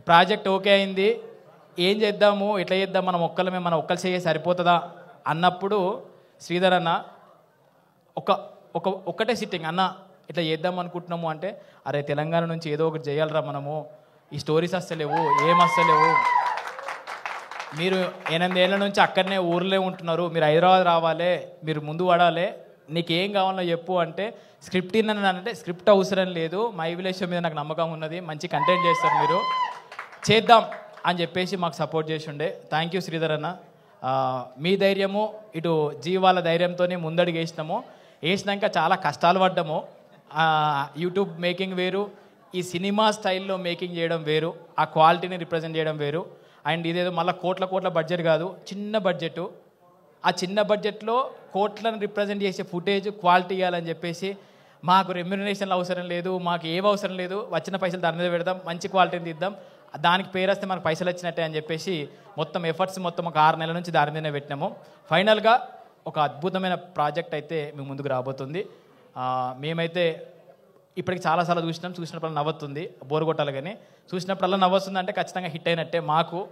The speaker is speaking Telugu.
ప్రాజెక్ట్ ఓకే అయింది, ఏం చేద్దాము, ఎట్లా చేద్దాం, మనం ఒక్కలమే, మనం ఒక్కలు చేయ సరిపోతుందా అన్నప్పుడు శ్రీధర్ అన్న ఒక్కటే సిట్టింగ్, అన్న ఇట్లా చేద్దాం అనుకుంటున్నాము అంటే, అరే తెలంగాణ నుంచి ఏదో ఒకటి చేయాలరా మనము, ఈ స్టోరీస్ వస్తలేవు, ఏం వస్తలేవు, మీరు 8 ఏళ్ళ నుంచి అక్కడనే ఊర్లే ఉంటున్నారు, మీరు హైదరాబాద్ రావాలి, మీరు ముందు పడాలి, నీకేం కావాలో చెప్పు అంటే స్క్రిప్ట్ అంటే స్క్రిప్ట్ అవసరం లేదు, మై విలేజ్ మీద నాకు నమ్మకం ఉన్నది, మంచి కంటెంట్ చేస్తారు మీరు, చేద్దాం అని చెప్పేసి మాకు సపోర్ట్ చేసి ఉండే. థ్యాంక్ యూ శ్రీధర్ అన్న. మీ ధైర్యము ఇటు జీవాల ధైర్యంతోనే ముందడుగు వేసినాక చాలా కష్టాలు పడ్డాము. యూట్యూబ్ మేకింగ్ వేరు, ఈ సినిమా స్టైల్లో మేకింగ్ చేయడం వేరు, ఆ క్వాలిటీని రిప్రజెంట్ చేయడం వేరు. అండ్ ఇదేదో మళ్ళీ కోట్ల బడ్జెట్ కాదు, చిన్న బడ్జెట్. ఆ చిన్న బడ్జెట్లో కోట్లను రిప్రజెంట్ చేసే ఫుటేజ్ క్వాలిటీ ఇవ్వాలని చెప్పేసి మాకు రెమ్యునరేషన్లు అవసరం లేదు, మాకు ఏవి అవసరం లేదు, వచ్చిన పైసలు దాని మీద పెడదాం, మంచి క్వాలిటీని తీద్దాం, దానికి పేరు వస్తే మనకు పైసలు వచ్చినట్టే అని చెప్పేసి మొత్తం ఎఫర్ట్స్ మొత్తం ఒక 6 నెలల నుంచి దాని మీదనే పెట్టినాము. ఫైనల్గా ఒక అద్భుతమైన ప్రాజెక్ట్ అయితే మీ ముందుకు రాబోతుంది. మేమైతే ఇప్పటికి చాలాసార్లు చూసినప్పుడల్లా నవ్వుతుంది, బోర్ కొట్టాలి, కానీ చూసినప్పుడల్లా నవ్వుతుంది అంటే ఖచ్చితంగా హిట్ అయినట్టే మాకు.